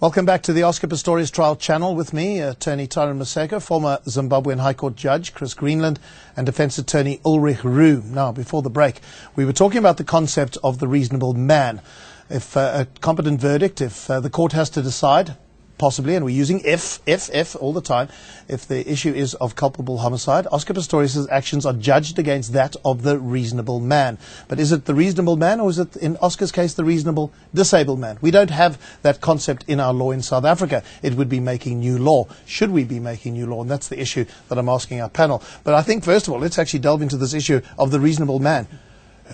Welcome back to the Oscar Pistorius Trial Channel with me, attorney Tyron Maseko, former Zimbabwean High Court Judge Chris Greenland, and defense attorney Ulrich Roux. Now, before the break, we were talking about the concept of the reasonable man. If a competent verdict, if the court has to decide, possibly, and we're using if all the time, if the issue is of culpable homicide, Oscar Pistorius' actions are judged against that of the reasonable man. But is it the reasonable man, or is it, in Oscar's case, the reasonable disabled man? We don't have that concept in our law in South Africa. It would be making new law. Should we be making new law? And that's the issue that I'm asking our panel. But I think, first of all, let's actually delve into this issue of the reasonable man.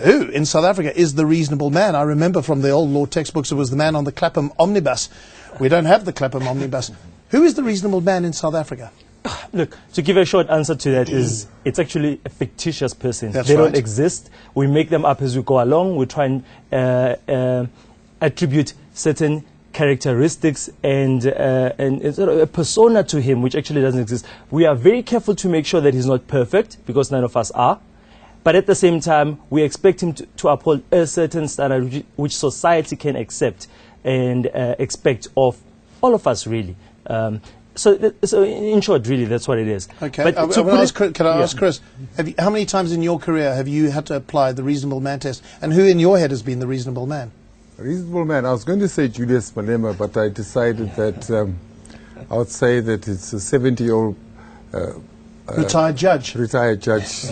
Who in South Africa is the reasonable man? I remember from the old law textbooks it was the man on the Clapham omnibus. We don't have the Clapham omnibus. Who is the reasonable man in South Africa? Look, to give a short answer to that is it's actually a fictitious person. That's they right. don't exist. We make them up as we go along. We try and attribute certain characteristics and sort of a persona to him which actually doesn't exist. We are very careful to make sure that he's not perfect, because none of us are. But at the same time, we expect him to uphold a certain standard which society can accept and expect of all of us, really. So in short, really, that's what it is. Okay. But can I ask Chris, how many times in your career have you had to apply the reasonable man test? And who in your head has been the reasonable man? Reasonable man. I was going to say Julius Malema, but I decided that I would say that it's a 70-year-old Retired judge. Retired judge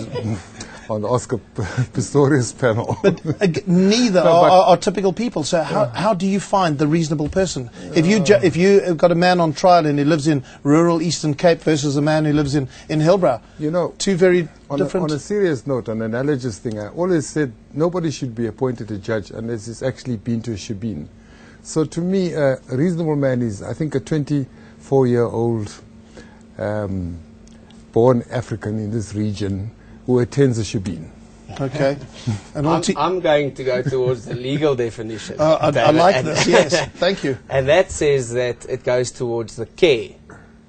on the Oscar Pistorius panel. But neither are typical people. So how do you find the reasonable person? If you've got a man on trial and he lives in rural Eastern Cape versus a man who lives in Hillbrow, you know, two very different. On a serious note, an analogous thing, I always said nobody should be appointed a judge unless he's actually been to a shebeen. So to me, a reasonable man is, I think, a 24-year-old born African in this region who attends a shebeen. Okay. And I'm going to go towards the legal definition. I like this, yes. Thank you. And that says that it goes towards the care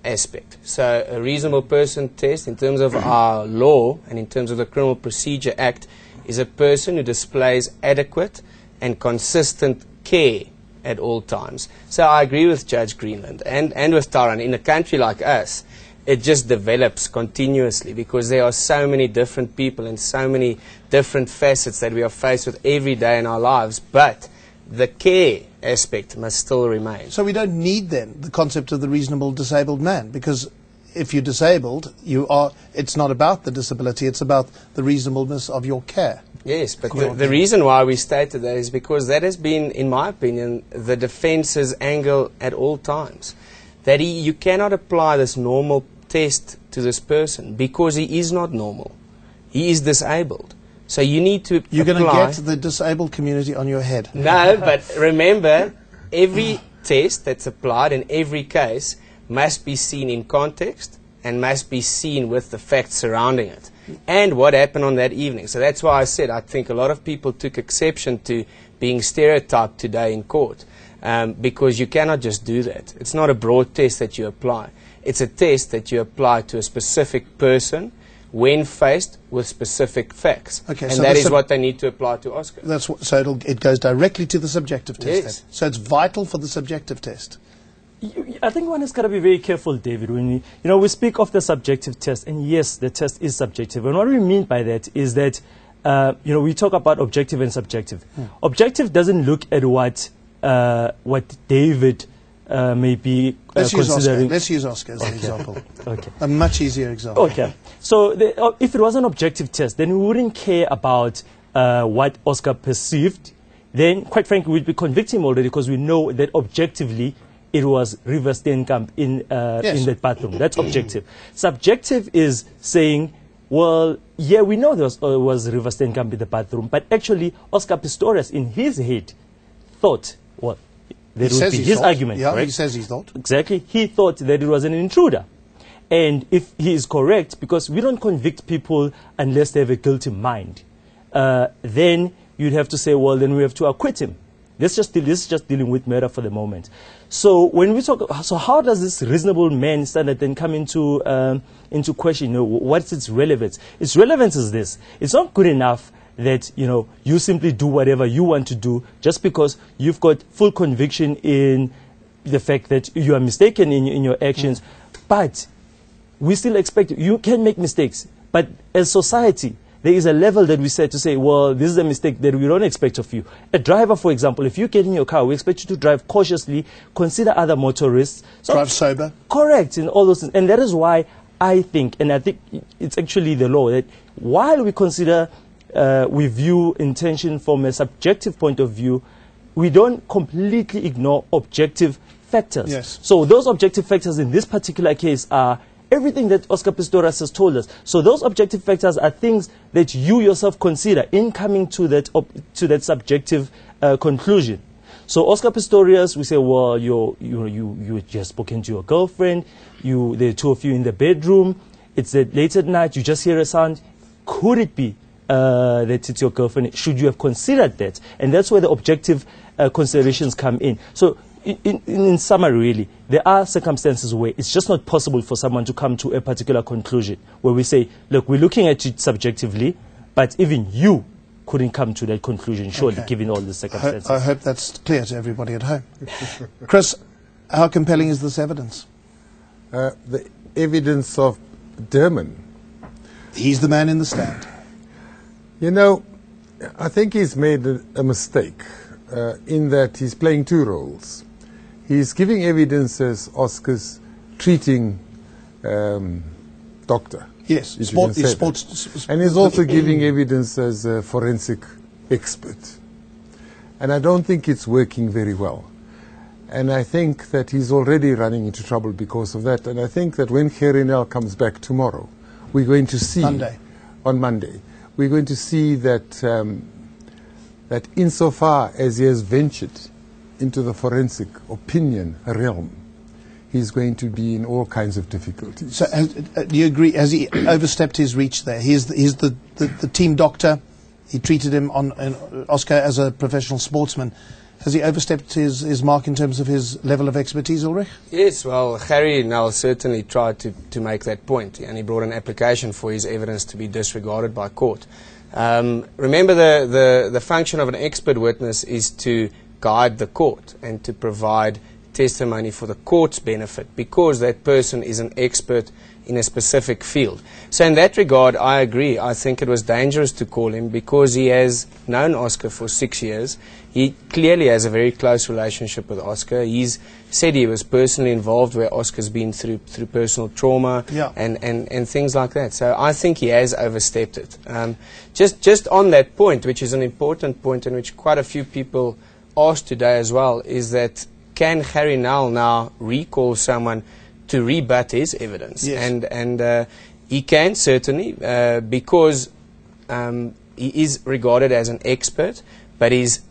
aspect. So a reasonable person test, in terms of our law and in terms of the Criminal Procedure Act, is a person who displays adequate and consistent care at all times. So I agree with Judge Greenland and with Tyron. In a country like us, it just develops continuously because there are so many different people and so many different facets that we are faced with every day in our lives. But the care aspect must still remain. So we don't need then the concept of the reasonable disabled man, because if you're disabled, it's not about the disability, it's about the reasonableness of your care. Yes, but the reason why we stated that is because that has been, in my opinion, the defense's angle at all times. That you cannot apply this normal test to this person because he is not normal. He is disabled. So you need to You're going to get the disabled community on your head. No, but remember, every test that's applied in every case must be seen in context and must be seen with the facts surrounding it and what happened on that evening. So that's why I said I think a lot of people took exception to being stereotyped today in court. Because you cannot just do that. It's not a broad test that you apply. It's a test that you apply to a specific person when faced with specific facts. Okay, and so that is what they need to apply to Oscar. So it goes directly to the subjective test. Yes. Then. So it's vital for the subjective test. I think one has got to be very careful, David, when we speak of the subjective test, and yes, the test is subjective. And what we mean by that is that we talk about objective and subjective. Objective doesn't look at what David may be considering. Let's use Oscar as an example. Okay. A much easier example. Okay. So if it was an objective test, then we wouldn't care about what Oscar perceived. Then, quite frankly, we'd be convicting him already because we know that objectively it was River Steenkamp in that bathroom. That's objective. Subjective is saying, well, yeah, we know there was River Steenkamp in the bathroom, but actually Oscar Pistorius in his head thought, well, that would be his argument, yeah, correct? He says he thought. Exactly. He thought that it was an intruder. And if he is correct, because we don't convict people unless they have a guilty mind, then you'd have to say, well, then we have to acquit him. This is just dealing with murder for the moment. So when we talk, so how does this reasonable man standard then come into question? What's its relevance? Its relevance is this: it's not good enough that you simply do whatever you want to do just because you've got full conviction in the fact that you are mistaken in your actions, but we still expect you can make mistakes. But as society, there is a level that we set to say, well, this is a mistake that we don't expect of you. A driver, for example, if you get in your car, we expect you to drive cautiously, consider other motorists. So drive sober. Correct, in all those things. And that is why I think, and I think it's actually the law, that while we consider, we view intention from a subjective point of view, we don't completely ignore objective factors. Yes. So those objective factors in this particular case are everything that Oscar Pistorius has told us. So those objective factors are things that you yourself consider in coming to that subjective conclusion. So Oscar Pistorius, we say, well, you just spoken to your girlfriend, there are two of you in the bedroom, it's late at night, you just hear a sound. Could it be that it's your girlfriend? Should you have considered that? And that's where the objective considerations come in. So in summary, really, there are circumstances where it's just not possible for someone to come to a particular conclusion, where we say, look, we're looking at it subjectively, but even you couldn't come to that conclusion, surely, Okay. given all the circumstances. I hope that's clear to everybody at home. Chris, how compelling is this evidence? The evidence of Durman. He's the man in the stand. You know, I think he's made a mistake in that he's playing two roles. He's giving evidence as Oscar's treating doctor. Yes, if you can say that. And he's also giving evidence as a forensic expert. And I don't think it's working very well. And I think that he's already running into trouble because of that. And I think that when Gerinel comes back tomorrow, we're going to see... On Monday. We're going to see that, that insofar as he has ventured into the forensic opinion realm, he's going to be in all kinds of difficulties. So do you agree, has he overstepped his reach there? He's the team doctor. He treated him Oscar as a professional sportsman. Has he overstepped his mark in terms of his level of expertise, Ulrich? Yes, well, Gerinel certainly tried to make that point, and he brought an application for his evidence to be disregarded by court. Remember, the function of an expert witness is to guide the court and to provide testimony for the court's benefit, because that person is an expert in a specific field. So in that regard, I agree. I think it was dangerous to call him because he has known Oscar for 6 years. He clearly has a very close relationship with Oscar. He's said he was personally involved where Oscar's been through personal trauma and things like that. So I think he has overstepped it. Just on that point, which is an important point and which quite a few people asked today as well, is that can Gerinel now recall someone to rebut his evidence? Yes. And he can certainly because he is regarded as an expert, but his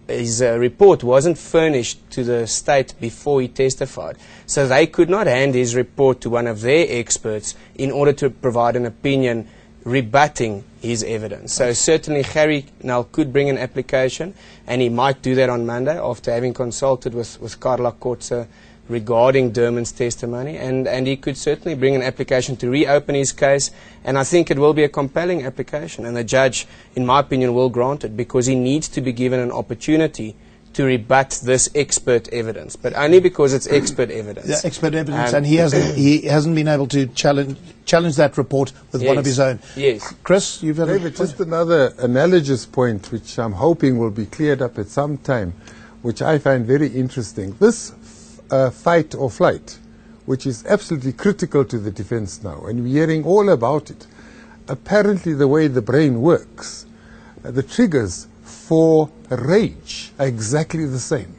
report wasn't furnished to the state before he testified. So they could not hand his report to one of their experts in order to provide an opinion rebutting his evidence. So certainly Gerinel could bring an application, and he might do that on Monday after having consulted with Carla Kotze regarding Durman's testimony, and he could certainly bring an application to reopen his case, and I think it will be a compelling application, and the judge, in my opinion, will grant it, because he needs to be given an opportunity to rebut this expert evidence, but only because it's expert evidence. Yeah, expert evidence, and he hasn't been able to challenge that report with one of his own. Yes. Chris, you've had David, just another analogous point which I'm hoping will be cleared up at some time, which I find very interesting. This fight or flight, which is absolutely critical to the defense now, and we're hearing all about it. Apparently the way the brain works, the triggers for rage are exactly the same.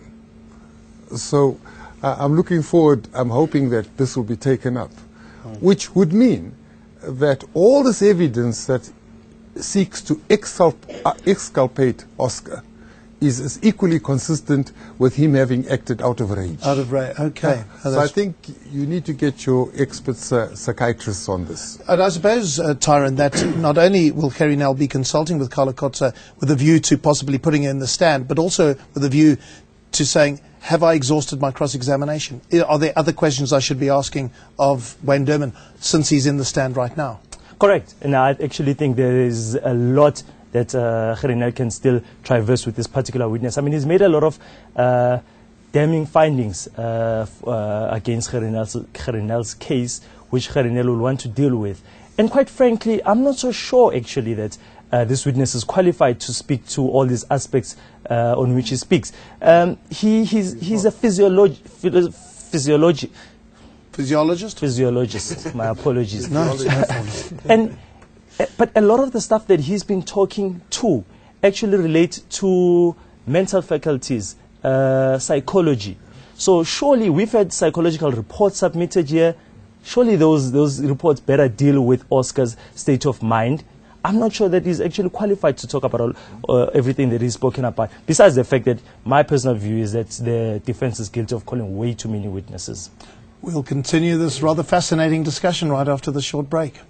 So I'm looking forward, I'm hoping that this will be taken up, which would mean that all this evidence that seeks to exculpate Oscar is equally consistent with him having acted out of rage. Out of rage, okay. So I think you need to get your expert psychiatrists on this. And I suppose, Tyrone, that not only will Gerinel be consulting with Carla Kotze with a view to possibly putting her in the stand, but also with a view to saying, have I exhausted my cross-examination? Are there other questions I should be asking of Wayne Durman since he's in the stand right now? Correct. And I actually think there is a lot that Gerinel can still traverse with this particular witness. I mean, he's made a lot of damning findings against Gerinel's case, which Gerinel will want to deal with. And quite frankly, I'm not so sure actually that this witness is qualified to speak to all these aspects on which he speaks. He's a physiologist. My apologies. No. But a lot of the stuff that he's been talking to actually relate to mental faculties, psychology. So surely we've had psychological reports submitted here. Surely those reports better deal with Oscar's state of mind. I'm not sure that he's actually qualified to talk about everything that he's spoken about, besides the fact that my personal view is that the defense is guilty of calling way too many witnesses. We'll continue this rather fascinating discussion right after the short break.